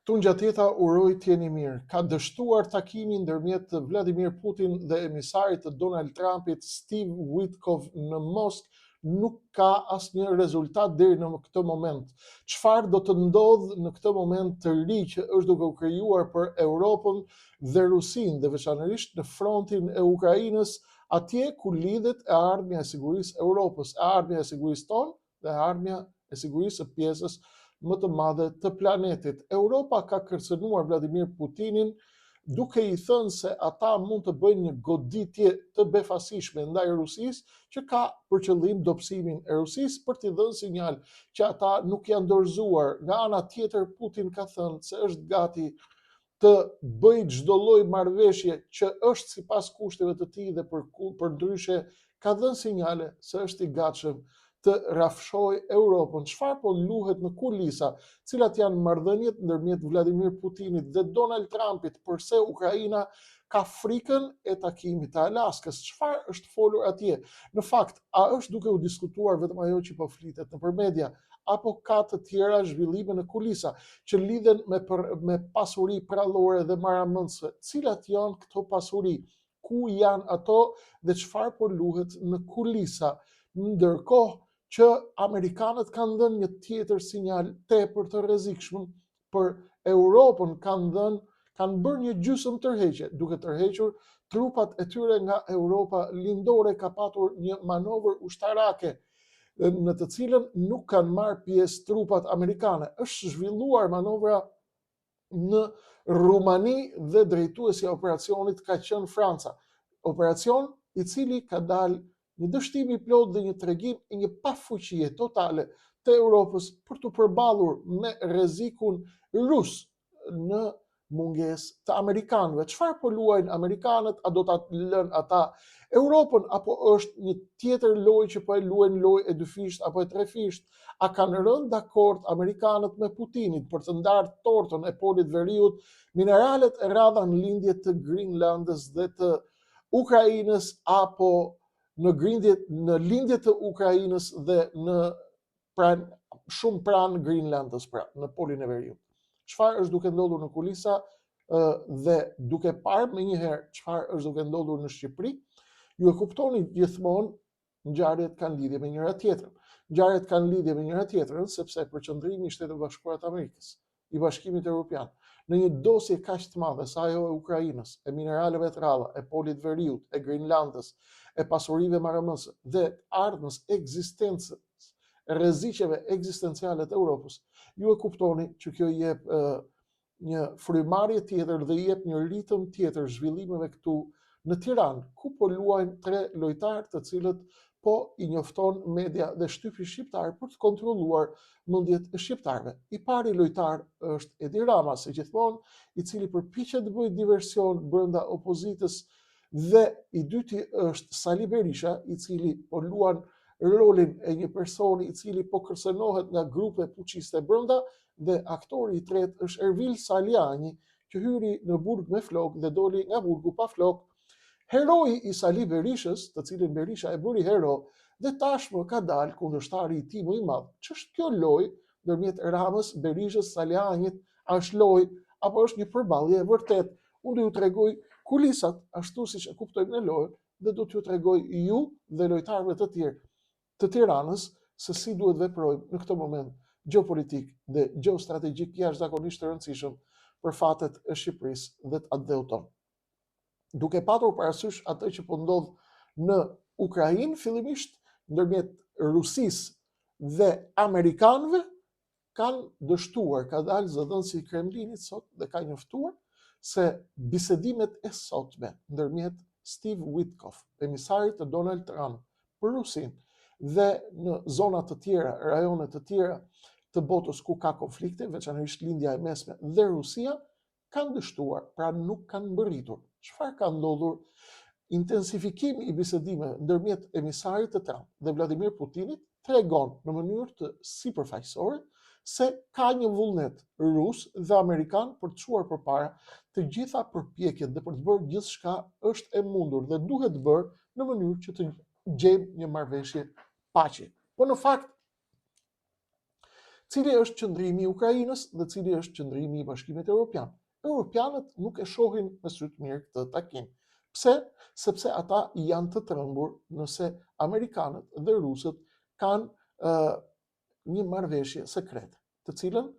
Këtu ngjatjeta uroj t'jeni mirë. Ka dështuar takimi ndërmjet Vladimir Putin dhe emisarit të Donald Trumpit Steve Witkoff në Moskë nuk ka asnjë rezultat deri në këtë moment. Çfarë do të ndodhë në këtë moment të ri që është duke u krijuar për Europën dhe Rusinë, dhe veçanërisht në frontin e Ukrainës, atje ku lidhet e ardhmja e sigurisë e Europës, e ardhmja e sigurisë tonë dhe e ardhmja e sigurisë së pjesës më të madhe të planetit. Europa ka kërcënuar Vladimir Putinin duke i thënë se ata mund të bëjnë një goditje të befasishme ndaj Rusisë, që ka për qëllim dobësimin e Rusisë për t'i dhënë sinjal që ata nuk janë dorëzuar. Nga ana tjetër, Putin ka thënë se është gati të bëjë çdo lloj marrëveshje që është sipas kushteve të tij dhe për ndryshe ka dhënë sinjale se është i gatshëm të rrafshojë Europën. Çfarë po luhet në kulisa, cilat janë marrëdhëniet ndërmjet Vladimir Putinit dhe Donald Trumpit, përse Ukraina ka frikën e takimit të Alaskës? Çfarë është folur atje? Në fakt, a është duke u diskutuar vetëm ajo që po flitet nëpër media, apo ka të tjera zhvillime në kulisa që lidhen me pasuri prallore dhe maramëndse? Cilat janë këto pasuri? Ku janë ato dhe çfarë po luhet në kulisa? Ndërkohë që Amerikanët kanë dhënë një tjetër sinjal tepër të rrezikshëm për Europën, kanë bërë një gjysmë tërheqje, duke tërhequr trupat e tyre nga Europa lindore. Ka patur një manovër ushtarake në të cilën nuk kanë marrë pjesë trupat amerikane. Është zhvilluar manovra në Rumani dhe drejtuesi i operacionit ka qenë Franca. Operacion i cili ka dalë një dështim i plot dhe një tregim i një pafuqie totale të Europës për të përballur me rrezikun rus në mungesë të amerikanëve. Çfarë po luajnë amerikanët? A do ta lënë ata Europën, apo është një tjetër lojë që po e luajnë, lojë e dyfisht apo e trefisht? A kanë rënë dakord amerikanët me Putinin për të ndarë tortën e polit veriut, mineralet e radha në lindje të Grinlandës dhe të Ukrainës, apo në lindje të Ukrainës dhe shumë pranë Grinlandës, në polin e veriut? Çfarë është duke ndodhur në kulisa dhe duke parë më njëherë çfarë është duke ndodhur në Shqipëri? Ju e kuptoni gjithmonë ngjarjet kanë lidhje me njëra tjetrën. Ngjarjet kanë lidhje me njëra tjetrën sepse përqendrimi i Shtetit Bashkuar të Amerikës, i Bashkimit Evropian, në një dosje kaq të madhe sa ajo e Ukrainës, e mineraleve të rralla, e polit veriut, e Grinlandës, e pasurive maramëse dhe ardhmës ekzistencës, rreziqeve ekzistenciale të Europës, ju e kuptoni që kjo jep një frymarrje tjetër dhe jep një ritëm tjetër zhvillimeve këtu në Tiranë, ku po luajnë tre lojtarë të cilët po i njofton media dhe shtypi shqiptar për të kontrolluar mendjet e shqiptarëve. I pari lojtar është Edi Rama, si gjithmonë, i cili përpiqet të bëjë diversion brenda opozitës, dhe i dyti është Sali Berisha, i cili po luan rolin e një personi i cili po kërcënohet nga grupe fuqiste brenda, dhe aktori i tretë është Ervil Saliani, që hyri në burg me flok dhe doli nga burgu pa flok. Heroi i Sali Berishës, të cilin Berisha e bëri hero, dhe tashmë ka dalë kundërshtari i tij më i madh. Ç'është kjo lojë ndërmjet Ramës, Berishës, Salianit? A është lojë apo është një përballje e vërtet? Unë do ju tregoj kulisat ashtu siç e kuptojmë në lojë, dhe do t'ju tregoj ju dhe lojtarëve të tjerë të Tiranës se si duhet veprojmë në këtë moment gjeopolitik dhe gjeostrategjik jashtëzakonisht të rëndësishëm për fatet e Shqipërisë dhe të atdheut tonë. Duke patur parasysh atë që po ndodh në Ukrainë fillimisht ndërmjet Rusisë dhe Amerikanëve, kanë dështuar, ka dalë zëdhënësi i Kremlinit sot dhe ka njoftuar se bisedimet e sotme ndërmjet Steve Witkoff, emisarit të Donald Trump për Rusinë, dhe në zona të tjera, rajone të tjera të botës ku ka konflikte, veçanërisht lindja e mesme dhe Rusia, kanë dështuar, pra nuk kanë mbërritur. Çfarë ka ndodhur? Intensifikimi i bisedimeve ndërmjet emisarit të Trump dhe Vladimir Putinit tregon në mënyrë të sipërfaqësore se ka një vullnet rus dhe amerikan për të çuar përpara të gjitha përpjekjet dhe për të bërë gjithçka është e mundur dhe duhet bërë në mënyrë që të gjejmë një marrëveshje paqe. Po në fakt, Cili është qëndrimi i Ukrainës dhe cili është qëndrimi i Bashkimit Evropian? Europianët nuk e shohin me sy të mirë këtë takim. Pse? Sepse ata janë të trembur nëse Amerikanët dhe Rusët kanë një marrëveshje sekrete, të cilën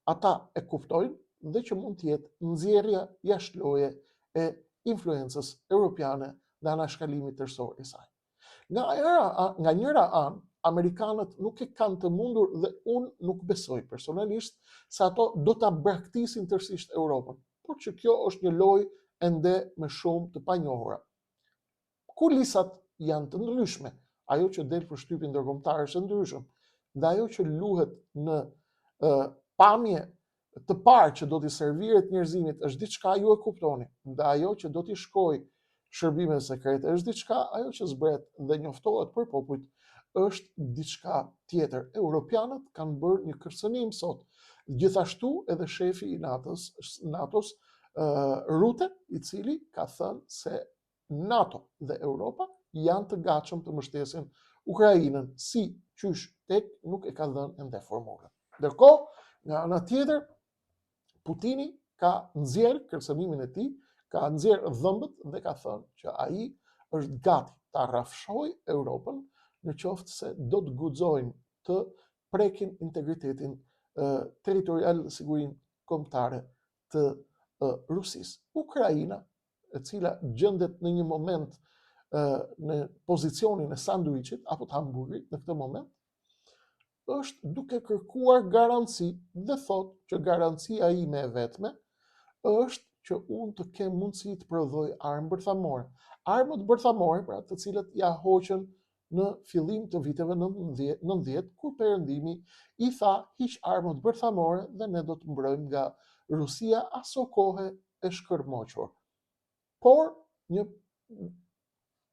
ata e kuptojnë dhe që mund të jetë nxjerrja jashtëloje e influencës europiane dhe anashkalimit tërësor i saj. Nga njëra anë, Amerikanët nuk e kanë të mundur dhe unë nuk besoj personalisht se ato do ta braktisin tërësisht Europën, por që kjo është një lojë ende me shumë të panjohura. Kulisat janë të ndryshme, ajo që del për shtypin ndërkombëtar është e ndryshme, dhe ajo që luhet në pamje të parë që do t'i serviret njerëzimit është diçka, ju e kuptoni, dhe ajo që do t'i shkojë shërbime sekrete është diçka, ajo që zbret dhe njoftohet për popujt është diçka tjetër. Europianët kanë bërë një kërcënim sot. Gjithashtu edhe shefi i NATO-s, Rutte, i cili ka thënë se NATO dhe Europa janë të gatshëm të mbështesin Ukrainën, si qysh tek nuk e ka dhënë ende formulën. Ndërkohë, nga ana tjetër, Putini ka nxjerrë kërcënimin e tij, ka nxjerrë dhëmbët dhe ka thënë që ai është gati ta rrafshojë Europën në qoftë se do të guxojnë të prekin integritetin territorial dhe sigurinë kombëtare të Rusisë. Ukraina, e cila gjendet në një moment në pozicionin e sanduiçit apo të hamburgerit në këtë moment, është duke kërkuar garanci dhe thotë që garancia ime e vetme është që unë të kem mundësi të prodhoj armë bërthamore. Armët bërthamore, pra të cilët ja hoqën në fillim të viteve 90, kur Perëndimi i tha hiq armët bërthamore dhe ne do të mbrojmë nga Rusia aso kohë e shkërmoqur. Por një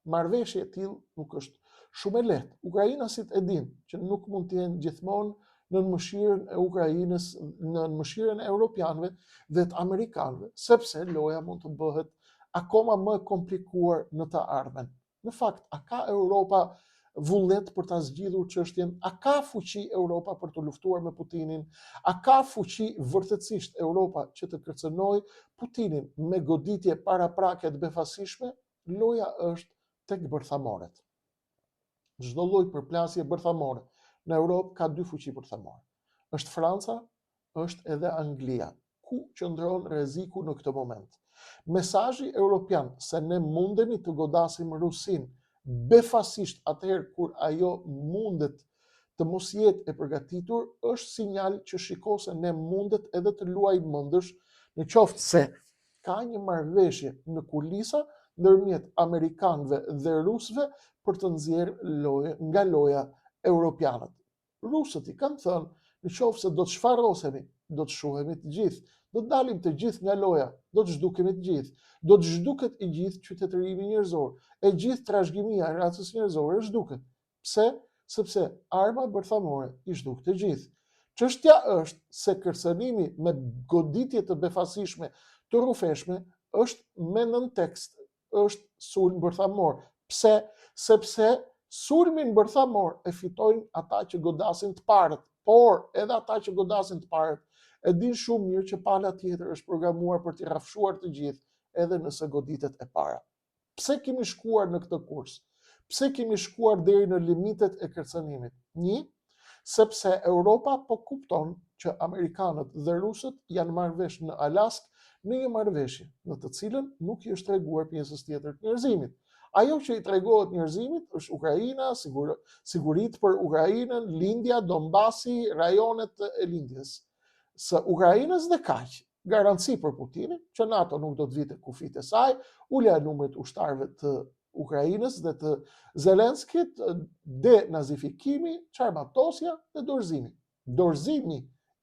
marrëveshje e tillë nuk është shumë e lehtë. Ukrainasit e dinë që nuk mund të jenë gjithmonë në mëshirën e Ukrainës, në mëshirën e europianëve dhe të amerikanëve, sepse loja mund të bëhet akoma më komplikuar në të ardhmen. Në fakt, a ka Europa vullnet për ta zgjidhur çështjen? A ka fuqi Europa për të luftuar me Putinin? A ka fuqi vërtetësisht Europa që të kërcënojë Putinin me goditje paraprake të befasishme? Loja është tek bërthamoret. Çdo lloj përplasje bërthamore në Europë ka dy fuqi bërthamore. Është Franca, është edhe Anglia. Ku qëndron rreziku në këtë moment? Mesazhi europian se ne mundemi të godasim Rusinë befasisht atëherë kur ajo mundet të mos jetë e përgatitur, është sinjal që shiko se ne mundet edhe të luajmë mendësh në qoftë se ka një marrëveshje në kulisa ndërmjet amerikanëve dhe rusëve për të nxjerrë nga loja europianët. Rusët i kanë thënë, në qoftë se do të shfarrosemi, do të shuhemi të gjithë, do të dalim të gjithë nga loja, do të zhdukemi të gjithë, do të zhduket i gjithë qytetërimi njerëzor, e gjithë trashëgimia e racës njerëzore zhduket. Pse? Sepse arma bërthamore i zhduk të gjithë. Çështja është se kërcënimi me goditje të befasishme, të rrufeshme, është me nën tekst, është sulm bërthamor. Pse? Sepse sulmin bërthamor e fitojnë ata që godasin të parët, por edhe ata që godasin të parët e din shumë mirë që pala tjetër është programuar për t'i rrafshuar të gjithë, edhe nëse goditet e para. Pse kemi shkuar në këtë kurs? Pse kemi shkuar deri në limitet e kërcënimit? Një, sepse Europa po kupton që amerikanët dhe rusët janë marrë vesh në Alaskë në një marrëveshje, në të cilën nuk i është treguar pjesës tjetër të njerëzimit. Ajo që i tregohet njerëzimit është Ukraina, siguritë për Ukrainën, lindja, Donbasi, rajonet e lindjes së Ukrainës dhe kaq. Garanci për Putinin që NATO nuk do të vite kufit e saj, ulja e numrit ushtarëve të Ukrainës dhe të Zelenskit, denazifikimi, çarmatosja dhe dorëzimi. Dorëzimi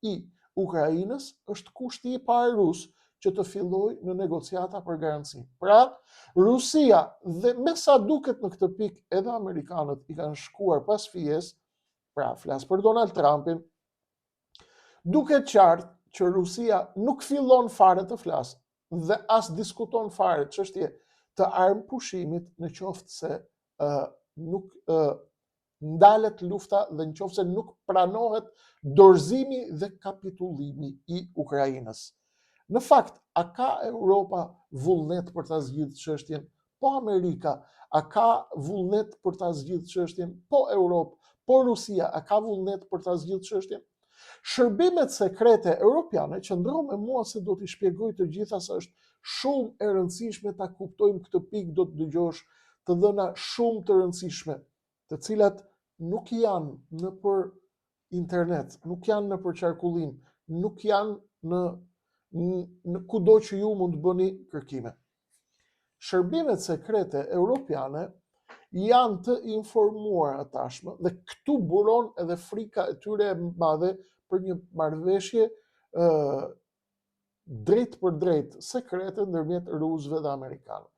i Ukrainës është kushti i parë rus që të fillojë në negociata për garanci. Pra, Rusia dhe me sa duket në këtë pikë edhe amerikanët i kanë shkuar pas fijes, pra flas për Donald Trumpin, duket qartë që Rusia nuk fillon fare të flasë dhe as diskuton fare çështje të armë pushimit në qoftë se ndalet lufta dhe nëse nuk pranohet dorëzimi dhe kapitullimi i Ukrainës. Në fakt, a ka Europa vullnet për ta zgjidhur çështjen? Po Amerika, a ka vullnet për ta zgjidhur çështjen? Po Europë, po Rusia, a ka vullnet për ta zgjidhur çështjen? Shërbimet sekrete europiane qëndron me mua se do t'i shpjegoj të gjitha se është shumë e rëndësishme ta kuptojmë këtë pikë, do të dëgjosh të dhëna shumë të rëndësishme, të cilat nuk janë nëpër internet, nuk janë nëpër qarkullim, nuk janë në kudo që ju mund të bëni kërkime. Shërbimet sekrete europiane janë të informuara tashmë dhe këtu buron edhe frika e tyre e madhe për një marrëveshje drejt për drejt sekrete ndërmjet rusëve dhe amerikanëve.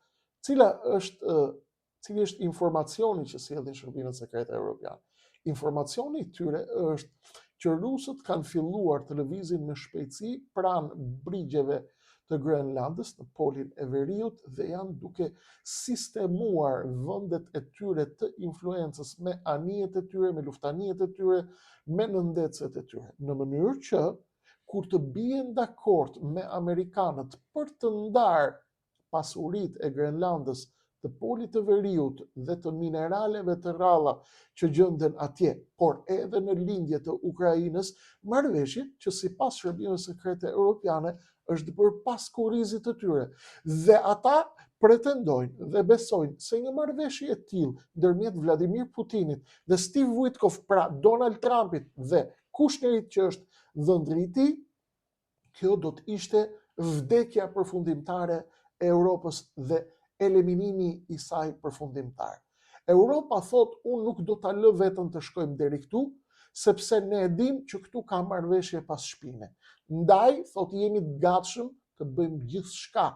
Cili është informacioni që sjellin shërbimet sekrete europiane? Informacioni i tyre është që rusët kanë filluar të lëvizin me shpejtësi pranë brigjeve të Grenlandës në polin e veriut dhe janë duke sistemuar vendet e tyre të influencës me anijet e tyre, me luftanijet e tyre, me nëndecet e tyre, në mënyrë që kur të bien dakord me amerikanët për të ndarë pasuritë e Grenlandës, të polit të veriut dhe të mineraleve të rralla që gjenden atje, por edhe në lindje të Ukrainës, marrëveshje që sipas shërbimeve sekrete europiane është bërë pas kurrizit të tyre. Dhe ata pretendojnë dhe besojnë se një marrëveshje e tillë ndërmjet Vladimir Putinit dhe Steve Witkoff, pra Donald Trumpit dhe Kushnerit që është dhëndri i tij, kjo do të ishte vdekja përfundimtare e Europës dhe eliminimi i saj përfundimtar. Europa thot, unë nuk do ta lë veten të shkojmë deri këtu, sepse ne e dim që këtu ka marrëveshje pas shpine. Ndaj, thot, jemi të gatshëm të bëjmë gjithçka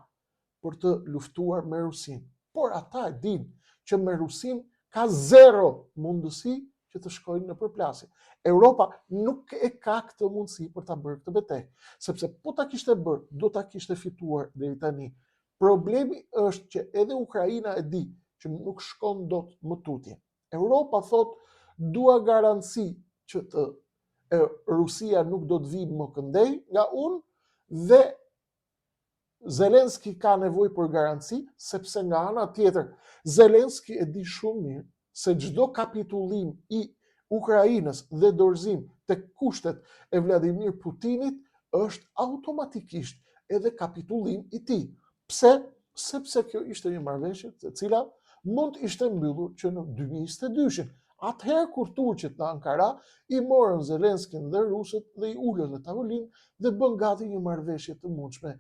për të luftuar me Rusin. Por ata e din që me Rusin ka zero mundësi që të shkojnë në përplasje. Europa nuk e ka këtë mundësi për ta bërë këtë betejë, sepse po ta kishte bërë, do ta kishte fituar deri tani. Problemi është që edhe Ukraina e di që nuk shkon dot më tutje. Europa thot, dua garanci që Rusia nuk do të vijë më këndej nga unë dhe Zelenski ka nevojë për garanci, sepse nga ana tjetër Zelenski e di shumë mirë se çdo kapitullim i Ukrainës dhe dorëzim tek kushtet e Vladimir Putinit është automatikisht edhe kapitullim i tij. Pse? Sepse kjo ishte një marrëveshje e cila mund ishte mbyllur që në 2022. Atëherë kur turqit në Ankara i morën Zelenskin dhe rusët dhe i ulën në tavolinë dhe bën gati një marrëveshje të mundshme.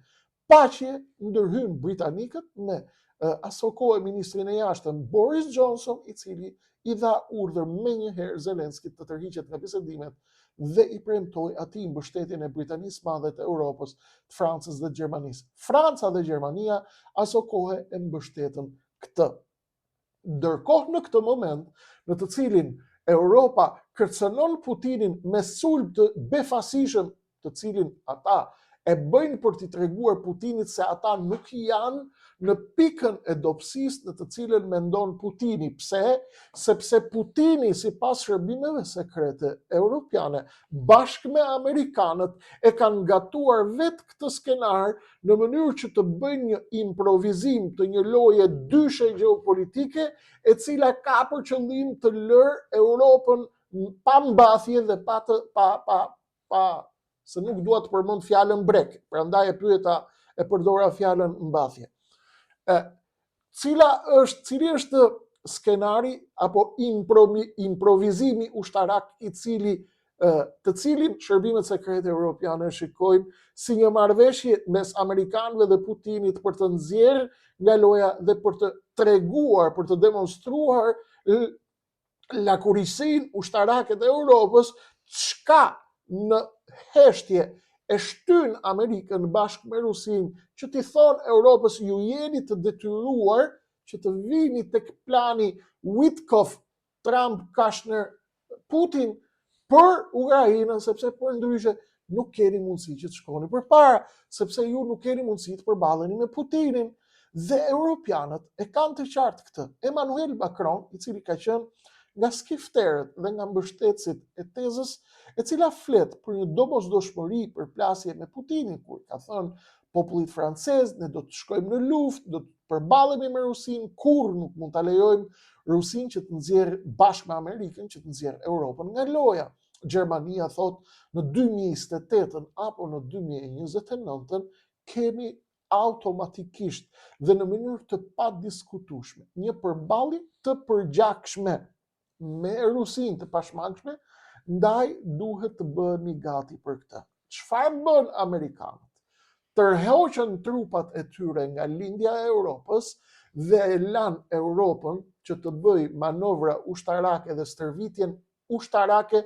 Paqje ndërhyn britanikët me aso kohë ministrin e jashtëm Boris Johnson, i cili i dha urdhër menjëherë Zelenskit të tërhiqet nga bisedimet dhe i premtoi atij mbështetjen e Britanisë Madhe të Europës, të Francës dhe Gjermanisë. Franca dhe Gjermania aso kohë e mbështetën këtë. Ndërkohë në këtë moment, në të cilin Europa kërcënon Putinin me sulm të befasishëm, të cilin ata e bëjnë për t'i treguar Putinit se ata nuk janë në pikën e dobësisë në të cilën mendon Putini. Pse? Sepse Putini, sipas shërbimeve sekrete europiane, bashkë me amerikanët, e kanë gatuar vetë këtë skenar në mënyrë që të bëjnë një improvizim të një lloje dyshe gjeopolitike, e cila ka për qëllim të lërë Europën pa mbathje dhe se nuk dua të përmend fjalën brek, prandaj e përdora fjalën mbathje. Cili është skenari apo improvizimi ushtarak të cilin shërbimet sekrete europiane shikojnë si një marrëveshje mes amerikanëve dhe Putinit për të nxjerrë nga loja dhe për të treguar, për të demonstruar lakurisin ushtarake të Europës, çka në heshtje e shtyn Amerikën bashkë me Rusin, që t'i thonë Europës ju jeni të detyruar që të vini tek plani Witkoff, Trump, Kushner, Putin për Ukrainën, sepse për ndryshe nuk keni mundësi që të shkoni përpara, sepse ju nuk keni mundësi të përballeni me Putinin. Dhe europianët e kanë të qartë këtë. Emmanuel Macron, i cili ka qenë nga skifterët dhe nga mbështetësit e tezës, e cila flet për një domosdoshmëri për plasje me Putinin, kur ka thënë popullit francez, ne do të shkojmë në luftë, do të përballemi me Rusinë, kur nuk mund ta lejojmë Rusinë që të nxjerrë bashkë me Amerikën, që të nxjerrë Europën nga loja. Gjermania thot në 2028 apo në 2029 kemi automatikisht dhe në mënyrë të padiskutueshme një përballje të përgjakshme me Rusinë të pashmangshme, ndaj duhet të bëhemi gati për këtë. Çfarë bën amerikanët? Tërheqën trupat e tyre nga lindja e Europës dhe e lanë Europën që të bëj manovra ushtarake dhe stërvitjen ushtarake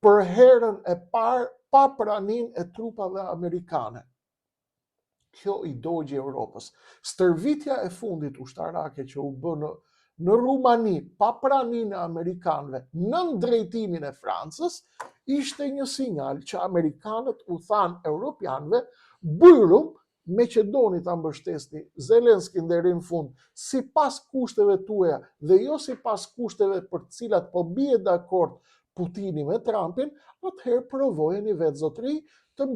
për herën e parë pa praninë e trupave amerikane. Kjo i dogji Europës. Stërvitja e fundit ushtarake që u bë në Rumani pa praninë e amerikanëve në drejtimin e Francës ishte një sinjal që amerikanët u thanë europianëve: Byrum, Maqedoni ta mbështesni Zelenskin deri në fund, sipas kushteve tuaja dhe jo sipas kushteve për të cilat po bie dakord Putini me Trumpin, atëherë provojeni vetë zotëri, të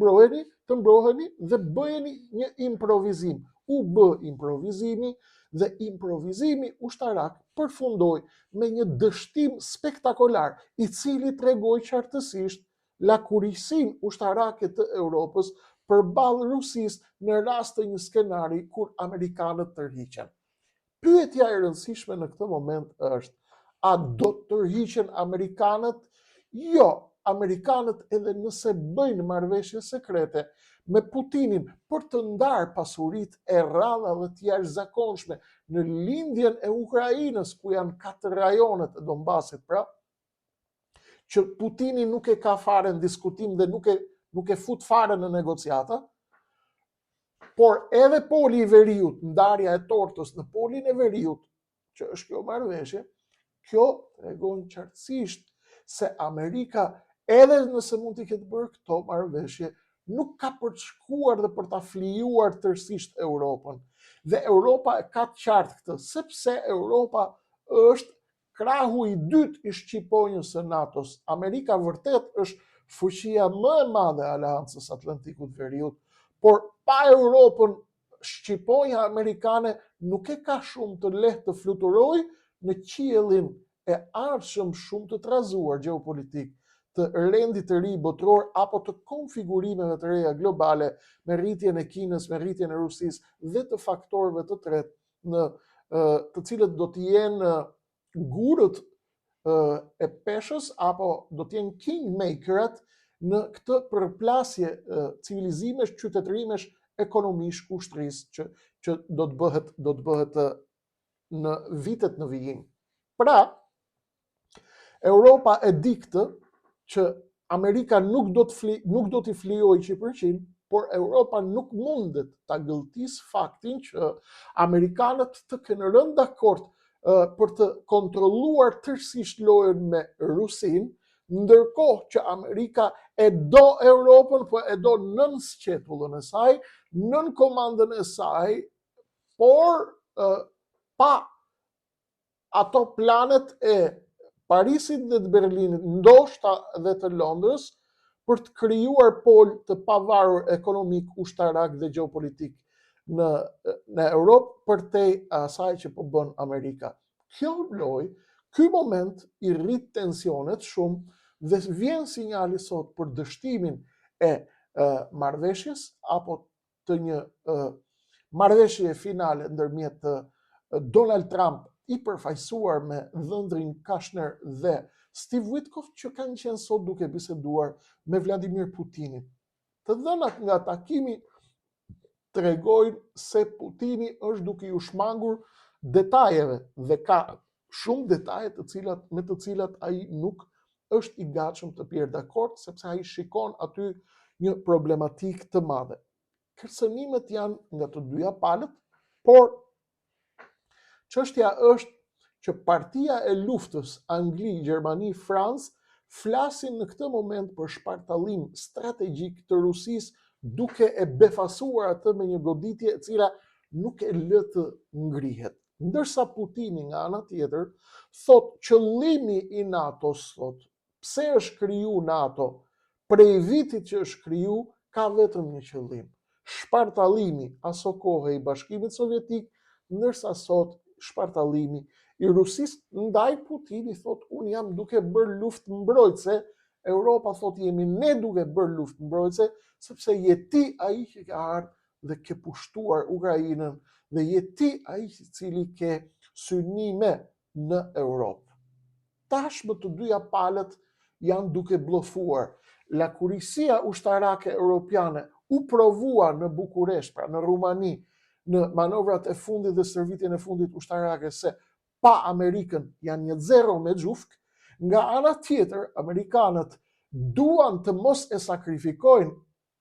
mbroheni dhe bëjeni një improvizim. U bë improvizimi dhe improvizimi ushtarak përfundoi me një dështim spektakolar, i cili tregoi qartësisht lakurisinë ushtarake të Europës përballë Rusisë në rast të një skenari kur amerikanët tërhiqen. Pyetja e rëndësishme në këtë moment është: a do të tërhiqen amerikanët? Jo, amerikanët edhe nëse bëjnë marrëveshje sekrete me Putinin për të ndarë pasuritë e rralla dhe të jashtëzakonshme në lindjen e Ukrainës, ku janë 4 rajonet e Donbasit, pra, që Putini nuk e ka fare në diskutim dhe nuk e fut fare në negociata, por edhe poli i veriut, ndarja e tortës në polin e veriut, që është kjo marrëveshje, kjo tregon qartësisht se Amerika, edhe nëse mund t'i ketë bërë këto marrëveshje, nuk ka për të shkuar dhe për ta flijuar tërësisht Europën. Dhe Europa e ka të qartë këtë, sepse Europa është krahu i dytë i shqiponjës së NATO-s. Amerika vërtet është fuqia më e madhe e Aleancës Atlantikut Veriut, por pa Europën, shqiponja amerikane nuk e ka shumë të lehtë të fluturojë në qiellin e ardhshëm shumë të trazuar gjeopolitik të rendit të ri botror apo të konfigurimeve të reja globale, me rritjen e Kinës, me rritjen e Rusisë dhe të faktorëve të tretë, në të cilët do të jenë gurët e peshës apo do të jenë kingmakerat në këtë përplasje civilizimesh, qytetërimesh, ekonomish, ushtrisë që do të bëhet në vitet në vijim. Pra, Europa e di këtë, që Amerika nuk do t'i flijojë Shqipërinë, por Europa nuk mundet ta gëlltisë faktin që amerikanët të kenë rënë dakord për të kontrolluar tërësisht lojën me Rusinë, ndërkohë që Amerika e do Europën, po e do nën sqetullën e saj, nën komandën e saj, por pa ato planet e Parisit dhe të Berlinit, ndoshta dhe të Londrës, për të krijuar pol të pavarur ekonomik, ushtarak dhe gjeopolitik në Europë përtej asaj që po bën Amerika. Kjo lojë, ky moment i rrit tensionet shumë dhe vjen sinjali sot për dështimin e marrëveshjes apo të një marrëveshje finale ndërmjet Donald Trump i përfaqësuar me dhëndrin Kushner dhe Steve Witkoff, që kanë qenë sot duke biseduar me Vladimir Putinin. Të dhënat nga takimi tregojnë se Putini është duke u shmangur detajeve dhe ka shumë detaje me të cilat ai nuk është i gatshëm të bjerë dakord, sepse ai shikon aty një problematik të madhe. Kërcënimet janë nga të dyja palët, por çështja është që partia e luftës Angli, Gjermani, Francë flasin në këtë moment për shpartallim strategjik të Rusisë, duke e befasuar atë me një goditje e cila nuk e lë të ngrihet. Ndërsa Putini nga ana tjetër thot qëllimi i NATO-s, thot, pse është kriju NATO, prej vitit që është kriju, ka vetëm një qëllim, shpartallimi aso kohë i Bashkimit Sovjetik, ndërsa sot shpartallimi i Rusisë ndaj Putinit, thot, unë jam duke bërë luftë mbrojtëse, Europa thot jemi ne duke bërë luftë mbrojtëse, sepse je ti ai që ka ardhur dhe ke pushtuar Ukrainën, dhe je ti ai i cili ke synime në Europë. Tashmë të dyja palët janë duke blofuar. Lakurisia ushtarake europiane u provua në Bukuresht, pra në Rumani, në manovrat e fundit dhe stërvitjen e fundit ushtarake, se pa Amerikën janë një zero me gjufk. Nga ana tjetër, Amerikanët duan të mos e sakrifikojnë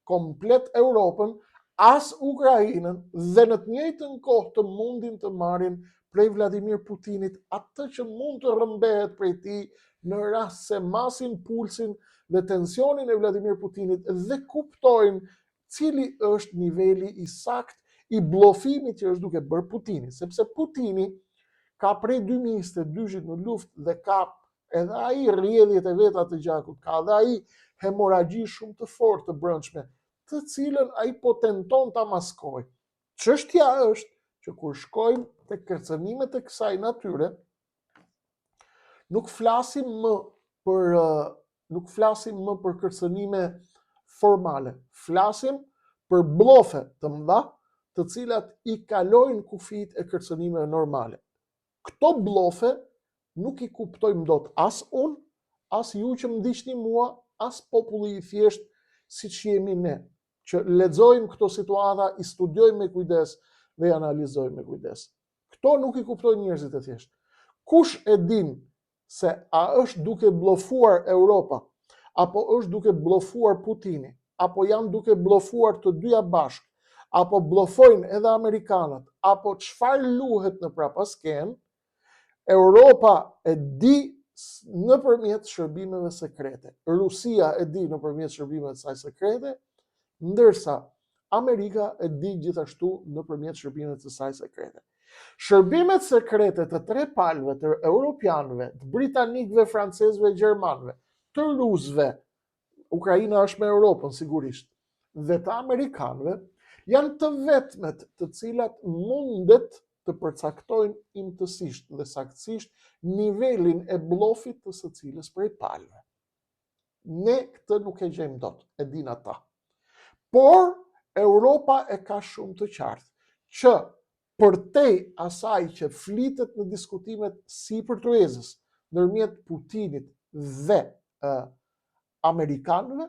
komplet Europën, as Ukrainën, dhe në të njëjtën kohë të mundin të marrin prej Vladimir Putinit atë që mund të rrëmbehet prej tij në rast se masin pulsin dhe tensionin e Vladimir Putinit dhe kuptojnë cili është niveli i sakt i blofimit që është duke bërë Putini, sepse Putini ka prej 2022 në luftë dhe ka edhe ai rrjedhjet e veta të gjakut, ka edhe ai hemoragji shumë të fortë të brendshme, të cilën ai po tenton ta maskojë. Çështja është që kur shkojmë te kërcënimet e kësaj natyre, nuk flasim më për kërcënime formale, flasim për blofe të mëdha, të cilat i kalojnë kufijt e kërcënimeve normale. Këto blofe nuk i kuptojmë dot as unë, as ju që më ndiqni mua, as populli i thjesht siç jemi ne, që lexojmë këto situata, i studiojmë me kujdes dhe i analizojmë me kujdes. Këto nuk i kuptojnë njerëzit e thjesht. Kush e din se a është duke blofuar Europa, apo është duke blofuar Putini, apo janë duke blofuar të dyja bashkë, apo blofojnë edhe Amerikanët, apo çfarë luhet në prapasken, Europa e di nëpërmjet shërbimeve sekrete. Rusia e di nëpërmjet shërbimeve të saj sekrete, ndërsa Amerika e di gjithashtu nëpërmjet shërbimeve të saj sekrete. Shërbimet sekrete të tre palëve, të europianëve, të britanikëve, francezëve, gjermanëve, të rusëve, Ukraina është me Europën sigurisht, dhe të amerikanëve, janë të vetmet të cilat mundet të përcaktojnë imtësisht dhe saktësisht nivelin e blofit të secilës prej palëve. Ne këtë nuk e gjejmë dot, e din ata. Por Europa e ka shumë të qartë që përtej asaj që flitet në diskutimet sipër truezës ndërmjet Putinit dhe amerikanëve,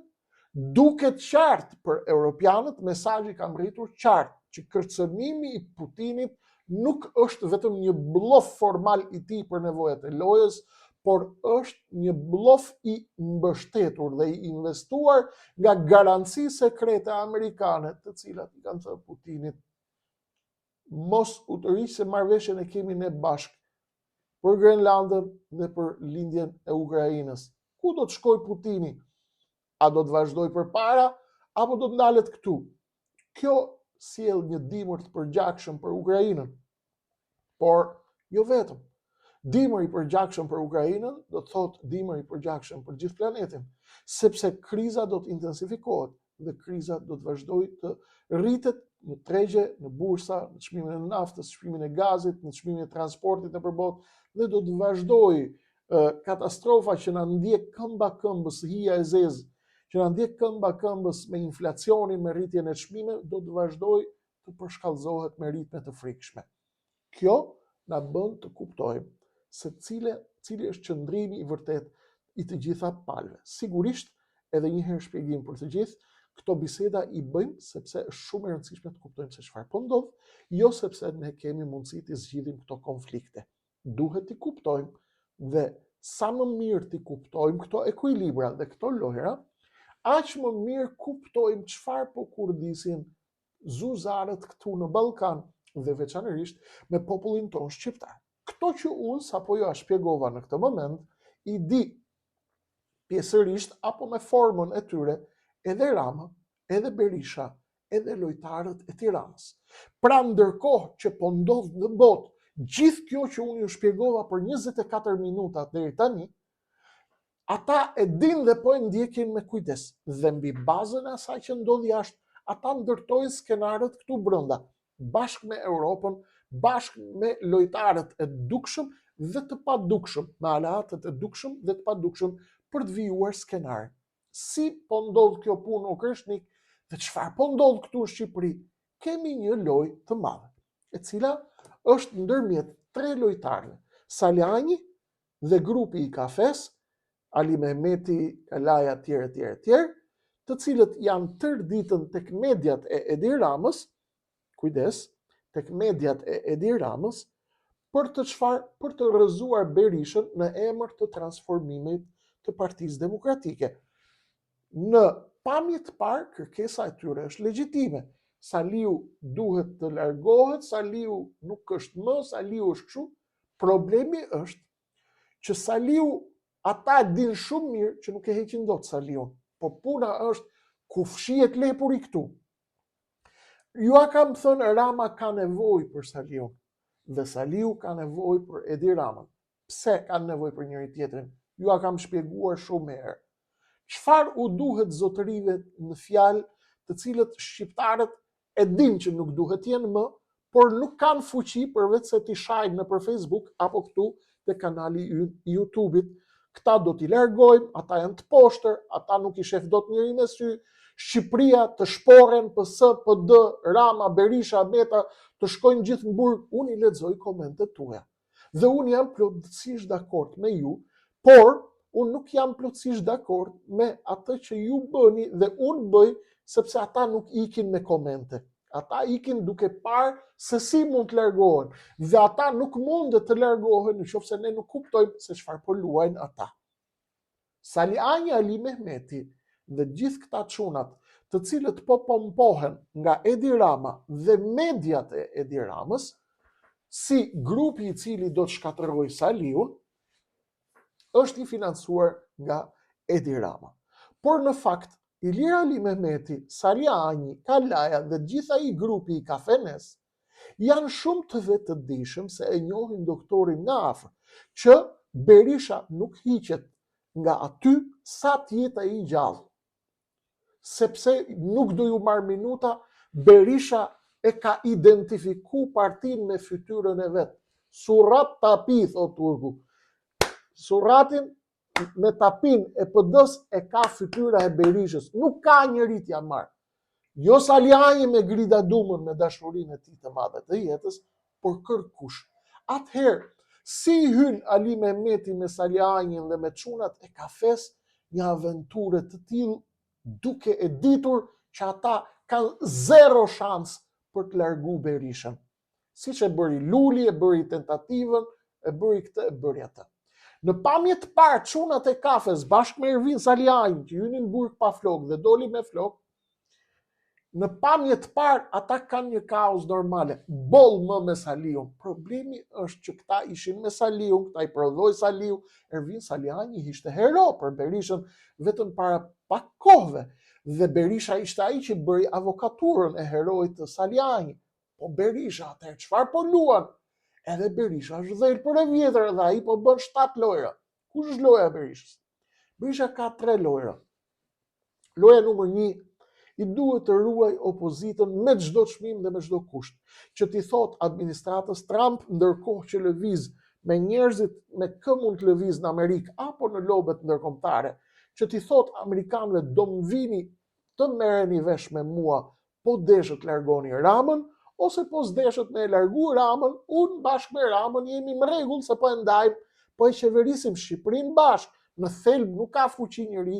duket qartë për europianët, mesazhi ka mbërritur qartë që kërcënimi i Putinit nuk është vetëm një blof formal i tij për nevojat e lojës, por është një blof i mbështetur dhe i investuar nga garanci sekrete amerikane, të cilat i kanë thënë Putinit, mos u tëriq se marrëveshjen e kemi ne bashkë për Grenlandën dhe për lindjen e Ukrainës. Ku do të shkojë Putini? A do të vazhdojë përpara apo do të ndalet këtu? Kjo sjell një dimër të përgjakshëm për Ukrainën. Por jo vetëm. Dimër i përgjakshëm për Ukrainën do të thotë dimër i përgjakshëm për gjithë planetin, sepse kriza do të intensifikohet dhe kriza do të vazhdojë të rritet në tregje, në bursa, në çmimin e naftës, çmimin e gazit, në çmimin e transportit nëpër botë, dhe do të vazhdojë katastrofa që na ndjek këmba këmbës, hija e zezë, që na ndjek këmba këmbës me inflacionin, me rritjen e çmimeve, do të vazhdojë të përshkallëzohet me ritme të frikshme. Kjo na bën të kuptojmë se cili është qëndrimi i vërtet i të gjitha palëve. Sigurisht, edhe një herë shpjegim për të gjithë, këto biseda i bëjmë sepse është shumë e rëndësishme të kuptojmë se çfarë po ndodh, jo sepse ne kemi mundësi të zgjidhim këto konflikte. Duhet t'i kuptojmë dhe sa më mirë t'i kuptojmë këto ekuilibra dhe këto lojra, aq më mirë kuptojmë çfarë po kurdisin zuzarët këtu në Ballkan dhe veçanërisht me popullin tonë shqiptar. Këto që unë sapo ja shpjegova në këtë moment, i di pjesërisht apo me formën e tyre edhe Rama, edhe Berisha, edhe lojtarët e Tiranës. Pra ndërkohë që po ndodh në botë Gjithë kjo që unë ju shpjegova për 24 minuta deri tani, ata e din dhe po e ndjekin me kujdes. Dhe mbi bazën e asaj që ndodh jashtë, ata ndërtojnë skenarët këtu brenda, bashkë me Europën, bashkë me lojtarët e dukshëm dhe të padukshëm, me aleatët e dukshëm dhe të padukshëm për të vijuar skenar. Si po ndodh kjo punë o Krishnik dhe çfarë po ndodh këtu në Shqipëri? Kemi një lojë të madhe, e cila është ndërmjet 3 lojtarëve, Saliani dhe grupi i kafes, Ali Mehmeti, Kalaja, tjerë, të cilët janë tërë ditën tek mediat e Edi Ramës, kujdes, tek mediat e Edi Ramës, për të çfarë? Për të rrëzuar Berishën në emër të transformimit të Partisë Demokratike. Në pamje të parë, kërkesa e tyre është legjitime. Saliu duhet të largohet, Saliu nuk është më, Saliu është kështu. Problemi është që Saliu, ata din shumë mirë që nuk e heqin dot Saliun, po puna është ku fshihet lepuri këtu. Ju a kam thënë Rama ka nevojë për Saliun dhe Saliu ka nevojë për Edi Ramën. Pse kanë nevojë për njëri tjetrin? Ju a kam shpjeguar shumë herë. Çfarë u duhet zotërive në fjalë të cilët shqiptarët e din që nuk duhet jenë më, por nuk kanë fuqi përveç se t'i shajnë nëpër Facebook apo këtu te kanali i YouTube-it. Këta do t'i largojmë, ata janë të poshtër, ata nuk i shef dot njëri me sy. Shqipëria të shporen, PS, PD, Rama, Berisha, Meta, të shkojnë gjithë në burg. Unë i lexoj komentet tuaja. Dhe unë jam plotësisht dakord me ju, por unë nuk jam plotësisht dakord me atë që ju bëni dhe unë bëj, sepse ata nuk ikin me komente. Ata ikin duke parë se si mund të largohen. Dhe ata nuk mundet të largohen nëse ne nuk kuptojmë se çfarë po luajnë ata. Saliani, Ali Mehmeti dhe gjithë këta çunat, të cilët po pompohen nga Edi Rama dhe mediat e Edi Ramës, si grupi i cili do të shkatërrojë Saliun, është i financuar nga Edi Rama. Por në fakt, Ilir Ali Mehmeti, Saliani, Kalaja dhe gjitha i grupi i kafenes janë shumë të vetëdijshëm se e njohin doktorin nga afër, që Berisha nuk hiqet nga aty sa të jetë ai gjallë. Sepse nuk do ju marr minuta, Berisha e ka identifiku partinë me fytyrën e vet. Surrat tapi, thot turku. Surratin me tapin e PD-s e ka fytyra e Berishës. Nuk ka njëri t'ja marr. Jo Saliani me Grida Dumën me dashurinë e tij të madhe të jetës, por kërkush. Atëherë, si hyn Ali Mehmeti me Salianin dhe me çunat e kafes një aventure të tillë, duke e ditur që ata kanë zero shans për të largu Berishën. Siç e bëri Luli, e bëri tentativën, e bëri këtë, e bëri atë. Në pamje të parë, çunat e kafes bashkë me Ervin Salianin, që hynin në burg pa flokë dhe doli me flokë, në pamje të parë, ata kanë një kaos normale. Boll më me Saliun. Problemi është që këta ishin me Saliun, këta i prodhoi Saliu. Ervin Saliani ishte hero për Berishën vetëm para pak kohëve. Dhe Berisha ishte ai që bëri avokaturën e heroit të Saliani. Po Berisha atëherë çfarë po luan? Edhe Berisha është dhël për e vjetër dhe ai po bën 7 lojra. Kush është loja e Berishës? Berisha ka 3 lojra. Loja numër 1, i duhet të ruaj opozitën me çdo çmim dhe me çdo kusht. Që t'i thot administratës Trump, ndërkohë që lëviz me njerëzit me kë mund të lëviz në Amerikë apo në lobet ndërkombëtare, që t'i thot amerikanëve do më vini të merreni vesh me mua, po deshët largoni Ramën, ose po s'deshët me e largu Ramën, unë bashkë me Ramën jemi në rregull se po e ndajmë, po e qeverisim Shqipërinë bashkë. Në thelb nuk ka fuqi njëri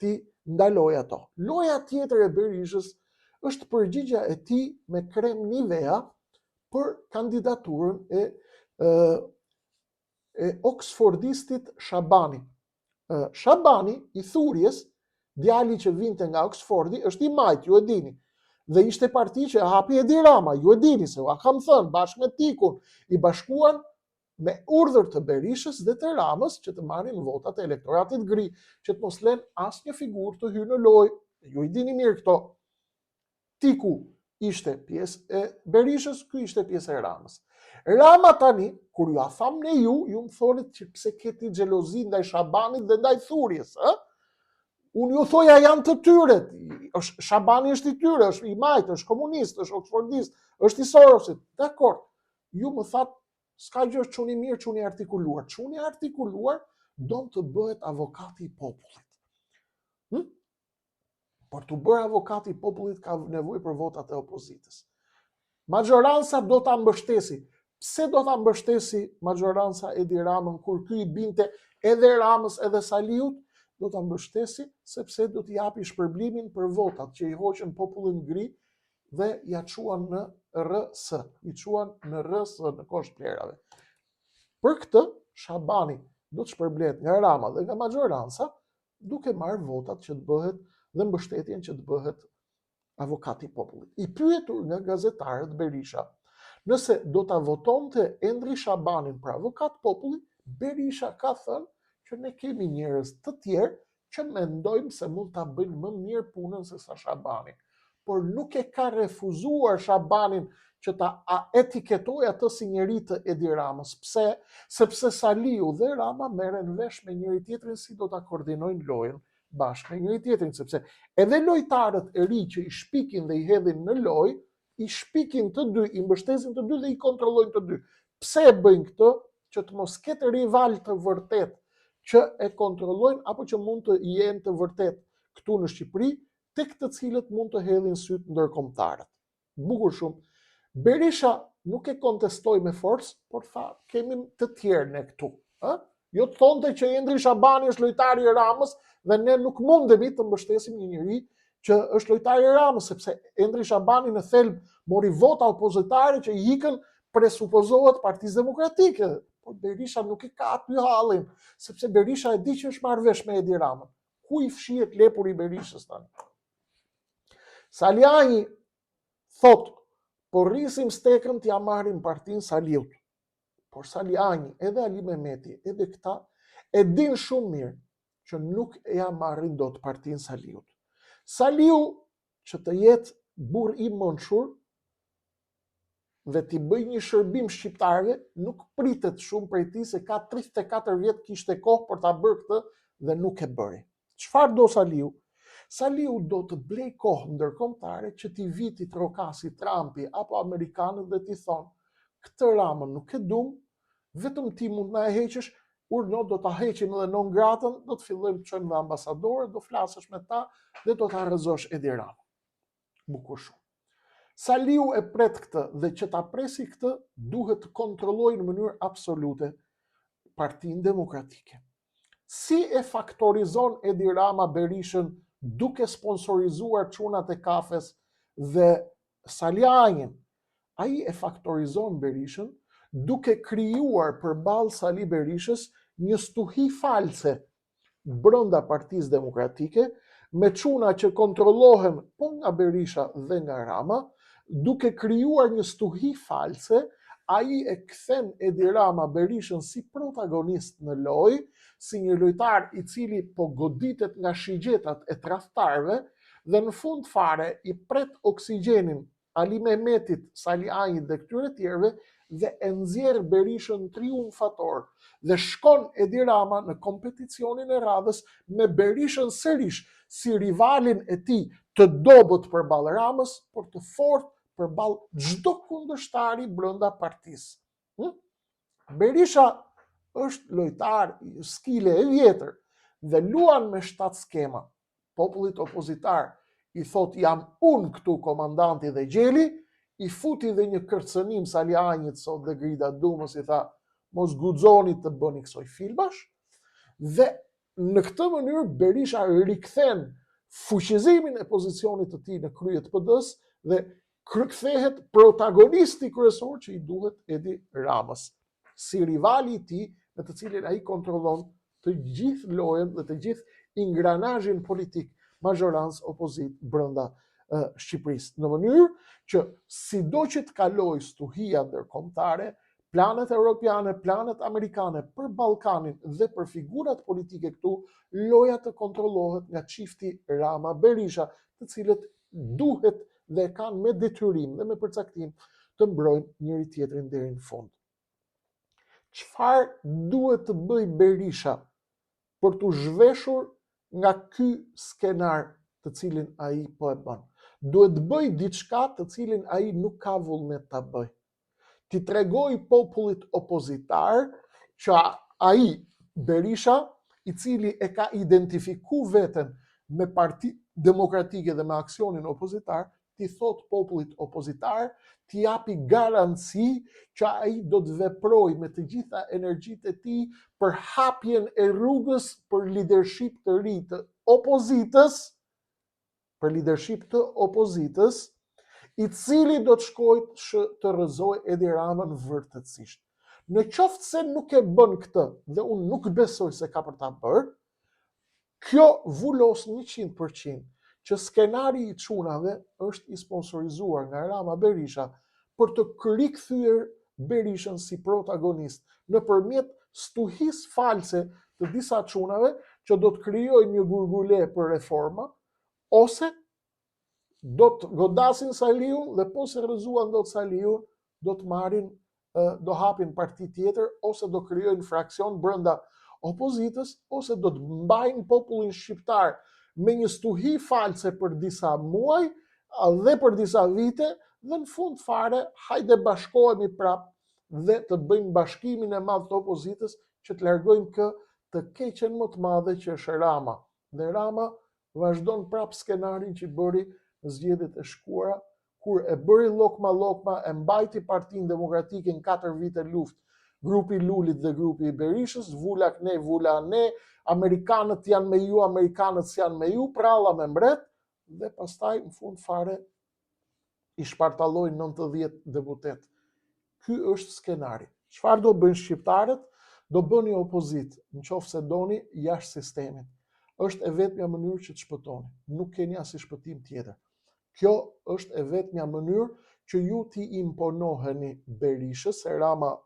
ti ndaloj ato. Loja tjetër e Berishës është përgjigja e tij me Krem Nivea për kandidaturën e Oxfordistit Shabani. Shabani, i Thurjes, djali që vinte nga Oxfordi, është i majt, ju e dini. Dhe ishte parti që hapi Edi Rama, ju e dini se a kam thënë, bashkë me Tikun, i bashkuan me urdhër të Berishës dhe të Ramës që të marrin votat e elektoratit gri, që të mos lënë asnjë figurë të hyrë në lojë. Ju i dini mirë këto. Tiku ishte pjesë e Berishës, ky ishte pjesë e Ramës. Rama tani, kur ju a tham ne ju më thonit që pse keti xhelozi ndaj Shabanit dhe ndaj Thurjes, ë? Unë ju thoja janë të tyre, Shabani është i tyre, është i majtë, është komunist, është oxfordist, është i Sorosit, dakor. Ju më thatë, s'ka gjë çuni mirë, çuni artikuluar. Çuni artikuluar do të bëhet avokati i popullit. Por të bërë avokati i popullit ka nevojë për votat e opozitës. Majoranca do ta mbështesi. Pse do ta mbështesi majoranca Edi Ramën kur ky i binte edhe Ramës edhe Saliut? Do ta mbështesi sepse do t'i japi shpërblimin për votat që i hoqën popullin gri dhe ja çuan në RS, i çuan në RS në kosh plerave. Për këtë Shabani do të shpërblet nga Rama dhe nga majoranca duke marrë votat që të bëhet dhe mbështetjen që të bëhet avokati i popullit. I pyetur nga gazetarët Berisha nëse do ta votonte Endri Shabanin për avokat populli, Berisha ka thënë që ne kemi njerëz të tjerë që mendojmë se mund ta bëjnë më mirë punën se sa Shabani. Por nuk e ka refuzuar Shabanin që ta etiketoj atë si njeri të Edi Ramës. Pse? Sepse Saliu dhe Rama merren vesh me njëri tjetrin si do ta koordinojnë lojën bashkë me njëri tjetrin, sepse edhe lojtarët e ri që i shpikin dhe i hedhin në lojë, i shpikin të dy, i mbështesin të dy dhe i kontrollojnë të dy. Pse e bëjnë këtë? Që të mos ketë rival të vërtet që e kontrollojnë apo që mund të jenë të vërtet këtu në Shqipëri, tek të cilët mund të hedhin syt ndërkombëtarët. Bukur shumë. Berisha nuk e kontestoi me forcë, por tha, kemi të tjerë ne këtu. Jo të thonte që Endri Shabani është lojtari i Ramës dhe ne nuk mundemi të mbështesim një njeri që është lojtari i Ramës, sepse Endri Shabani në thelb mori vota opozitare që i ikën presupozohet Partisë Demokratike. Por Berisha nuk i ka aty hallin, sepse Berisha e di që është marrë vesh me Edi Ramën. Ku i fshihet lepuri i Berishës tani? Saliani thot, po rrisim stekën t'ja marrim partinë Saliut. Por Saliani, edhe Ali Mehmeti, edhe këta, e din shumë mirë që nuk ja marrin dot partinë Saliut. Saliu që të jetë burr i mençur dhe t'i bëj një shërbim shqiptarëve, nuk pritet shumë prej tij se ka 34 vjet kishte kohë për ta bërë këtë dhe nuk e bëri. Çfarë do Saliu? Saliu do të blej kohë ndërkombëtare që t'i viti trokasi Trumpi apo amerikanët dhe t'i thonë, këtë Ramën nuk e dum, vetëm ti mund na e heqësh, urno do ta heqim edhe non gratën, do të fillojmë të çojmë me ambasadorë, do flasësh me ta dhe do ta rrezosh Edi Ramën. Bukur shumë. Saliu e pret këtë dhe që ta presi këtë duhet të kontrollojë në mënyrë absolute Partinë Demokratike. Si e faktorizon Edi Rama Berishën duke sponsorizuar çunat e kafes dhe Salianin? Ai e faktorizon Berishën duke krijuar përballë Sali Berishës një stuhi false brenda Partisë Demokratike me çuna që kontrollohen po nga Berisha dhe nga Rama, duke krijuar një stuhi false, ai e kthen Edi Rama Berishën si protagonist në lojë, si një lojtar i cili po goditet nga shigjetat e tradhtarëve dhe në fund fare i pret oksigjenin Ali Mehmetit, Salianit dhe këtyre tjerëve dhe e nxjerr Berishën triumfator dhe shkon Edi Rama në kompeticionin e radhës me Berishën sërish si rivalin e tij të dobët përballë Ramës, por të fortë përballë çdo kundërshtari brenda partisë. Berisha është lojtar i skile e vjetër dhe luan me 7 skema. Popullit opozitar i thot jam unë këtu komandanti dhe gjeli, i futi dhe një kërcënim Salianit sot dhe Grida Dumës i tha mos guxoni të bëni kësoj filmash, dhe në këtë mënyrë Berisha rikthen fuqizimin e pozicionit të tij në krye të PD-s dhe kthehet protagonisti kryesor që i duhet Edi Ramës, si rivali i tij me të cilin ai kontrollon të gjithë lojën dhe të gjithë ingranazhin politik majorancë opozit brenda Shqipërisë, në mënyrë që sido që të kaloj stuhia ndërkombëtare, planet europiane, planet amerikane për Ballkanin dhe për figurat politike këtu, loja të kontrollohet nga çifti Rama Berisha, të cilët duhet dhe kanë me detyrim dhe me përcaktim të mbrojnë njëri tjetrin deri në fund. Çfarë duhet të bëj Berisha për të zhveshur nga ky skenar të cilin ai po e bën? Duhet të bëj diçka të cilin ai nuk ka vullnet ta bëj. Ti tregoj popullit opozitar që ai Berisha, i cili e ka identifiku veten me Parti Demokratike dhe me aksionin opozitar, ti thot popullit opozitar, ti japi garanci që ai do të veproj me të gjitha energjitë e tij për hapjen e rrugës për leadership të ri të opozitës, i cili do të shkojë të rrëzoj Edi Ramën vërtetësisht. Në qoftë se nuk e bën këtë, dhe unë nuk besoj se ka për ta bërë, kjo vulos 100% që skenari i çunave është i sponsorizuar nga Rama Berisha për të rikthyer Berishën si protagonist nëpërmjet stuhisë false të disa çunave që do të krijojnë një gurgule për reforma, ose do të godasin Saliun dhe po se rrëzuan dot Saliun, do hapin parti tjetër, ose do krijojnë fraksion brenda opozitës, ose do të mbajnë popullin shqiptar me një stuhi false për disa muaj dhe për disa vite, dhe në fund fare hajde bashkohemi prap dhe të bëjmë bashkimin e madh të opozitës që të largojmë të keqen më të madhe që është Rama. Dhe Rama vazhdon prap skenarin që bëri në zgjedhjet e shkuara, kur e bëri lokma, e mbajti Partinë Demokratike në 4 vite luftë, grupi Lulit dhe grupi i Berishës, vulak ne, vula ne, amerikanët janë me ju, amerikanët janë me ju, pralla me mbret, dhe pastaj në fund fare i shpartallojnë 90 deputet. Ky është skenari. Çfarë do bëjnë shqiptarët? Do bëni opozitë, nëse doni, jashtë sistemit. Është e vetmja mënyrë që të shpëtoni. Nuk keni asnjë shpëtim tjetër. Kjo është e vetmja mënyrë që ju ti imponoheni Berishës, se Rama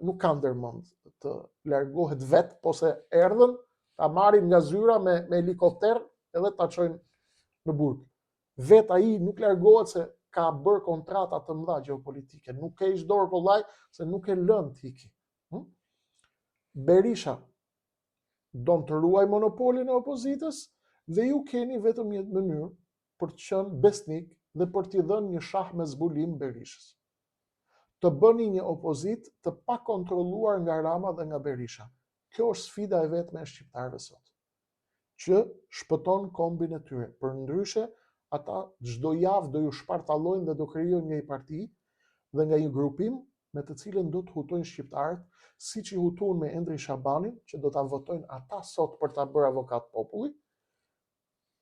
nuk ka ndërmend të largohet vetë, po se erdhën ta marrin nga zyra me helikopter edhe ta çojnë në burg. Vet ai nuk largohet se ka bërë kontrata të mëdha gjeopolitike, nuk ke ish dorë kollaj se nuk e lën tiki. Berisha don të ruaj monopolin e opozitës dhe ju keni vetëm një mënyrë për të qenë besnik dhe për t'i dhënë një shah me zbulim Berishës. Të bëni një opozitë të pa kontrolluar nga Rama dhe nga Berisha. Kjo është sfida e vetme e shqiptarëve sot, që shpëton kombin e tyre. Përndryshe, ata çdo javë do ju shpartallojnë dhe do krijojnë një parti dhe nga një grupim me të cilën do të hutojnë shqiptarët, siç i hutuan me Endri Shabanin, që do ta votojnë ata sot për ta bërë avokat populli,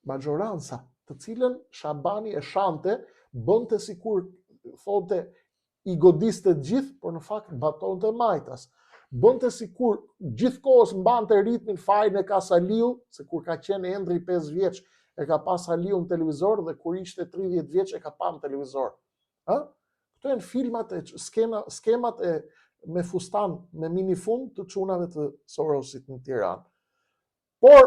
majoranca, të cilën Shabani e shante, bënte sikur thote i godiste gjithë, por në fakt batonte majtas. Bënte sikur gjithkohës mbante ritmin fajin e ka Saliu, se kur ka qenë Endri 5 vjeç e ka pas Saliu në televizor dhe kur ishte 30 vjeç e ka pa në televizor. Këto janë filmat e skemat e me fustan, me minifund të çunave të Sorosit në Tiranë. Por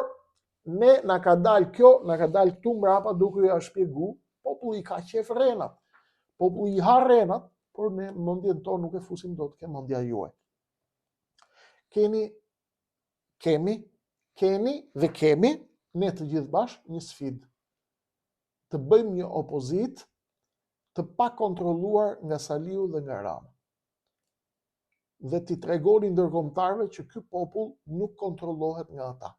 ne na ka dalë kjo, na ka dalë këtu mbrapa duke ja shpjegu, populli ka qef rrenat. Populli i ha rrenat, por ne mendjen tonë nuk e fusim dot ke mendja juaj. Kemi ne të gjithë bashkë një sfidë. Të bëjmë një opozitë të pa kontrolluar nga Saliu dhe nga Rama. Dhe t'i tregoni ndërkombëtarëve që ky popull nuk kontrollohet nga ata,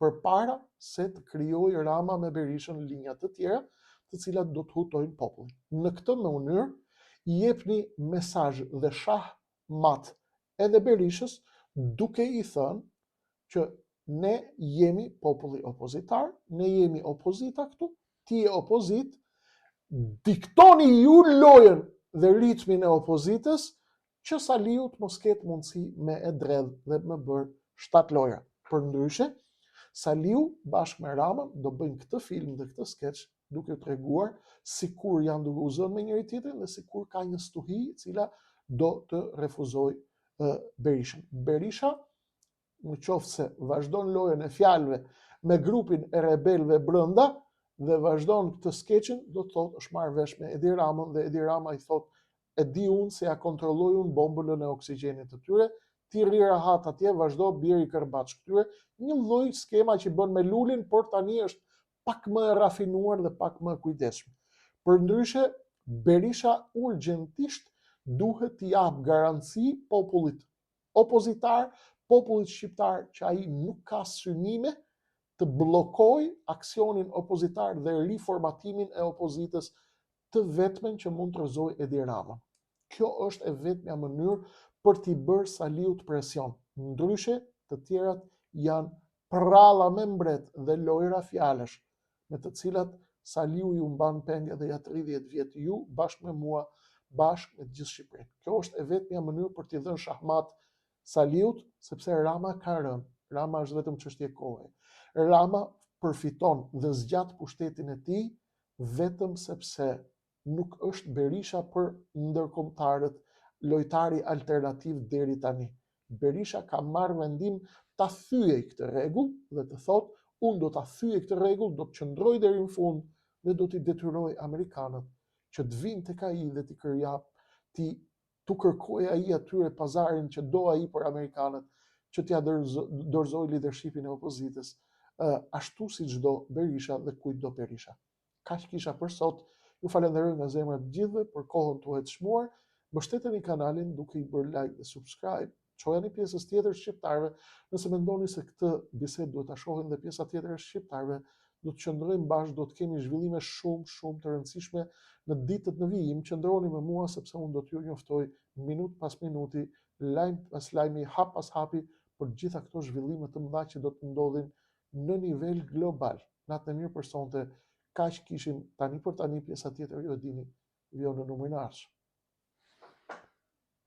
përpara se të krijojë Rama me Berishën linja të tjera, të cilat do të hutojnë popullin. Në këtë mënyrë i jepni mesazh dhe shah mat edhe Berishës, duke i thënë që ne jemi populli opozitar, ne jemi opozita këtu, ti je opozit, diktoni ju lojën dhe ritmin e opozitës, që Saliu të mos ketë mundësi me e dredh dhe me bërë 7 lojra. Përndryshe, Saliu bashkë me Ramën do bëjnë këtë film dhe këtë skeç duke treguar sikur janë duke u zënë me njëri tjetrin dhe sikur ka një stuhi e cila do të refuzojë Berishën. Berisha, në qoftë se vazhdon lojën e fjalëve me grupin e rebelëve brenda, dhe vazhdon këtë skeqin, do të thotë është marrë vesh me Edi Ramën dhe Edi Rama i thotë e di unë se ja kontrolloj unë bombën e oksigjenit të tyre, ti rri rahat atje, vazhdo bjeri kërbaç këtyre, një lloj skema që bën me Lulin, por tani është pak më e rafinuar dhe pak më e kujdesshme. Përndryshe, Berisha urgjentisht duhet t'i jap garanci popullit opozitar, popullit shqiptar që ai nuk ka synime të bllokoj aksionin opozitar dhe riformatimin e opozitës të vetmen që mund të rrëzoj Edi Rama. Kjo është e vetmja mënyrë për t'i bërë Saliut presion. Ndryshe, të tjerat janë pralla me mbret dhe lojra fjalesh, me të cilat Saliu ju mban pendje dhe ja 30 vjet ju bashkë me mua, bashkë me gjithë Shqipërinë. Kjo është e vetmja mënyrë për t'i dhënë shahmat Saliut, sepse Rama ka rënë. Rama është vetëm çështje kohe. Rama përfiton dhe zgjat pushtetin e tij vetëm sepse nuk është Berisha për ndërkombëtarët lojtari alternativ deri tani. Berisha ka marrë vendim ta thyej këtë rregull dhe të thotë unë do ta thyej këtë rregull, do të qëndroj deri në fund dhe do t'i detyroj amerikanët që të vinë tek ai dhe t'i kërjap, t'u kërkoj ai atyre pazarin që do ai për amerikanët, që t'ja dorëzoj leadershipin e opozitës, ashtu siç do Berisha dhe kujt do Berisha. Kaq kisha për sot. Ju falenderoj nga zemra të gjithëve për kohën tuaj të çmuar. Mbështeteni kanalin duke i bërë like dhe subscribe. Çojani pjesës tjetër shqiptarëve, nëse mendoni se këtë bisedë duhet ta shohin dhe pjesa tjetër e shqiptarëve, do të qëndrojmë bashkë, do të kemi zhvillime shumë të rëndësishme në ditët në vijim. Qëndroni me mua sepse unë do t'ju njoftoj minutë pas minuti, lajm pas lajmi, hap pas hapi për gjitha këto zhvillime të mëdha që do të ndodhin në nivel global. Natë e mirë për sonte. Kaq kishim tani për tani, pjesa tjetër ju e dini, vjen në numrin e ardhshëm.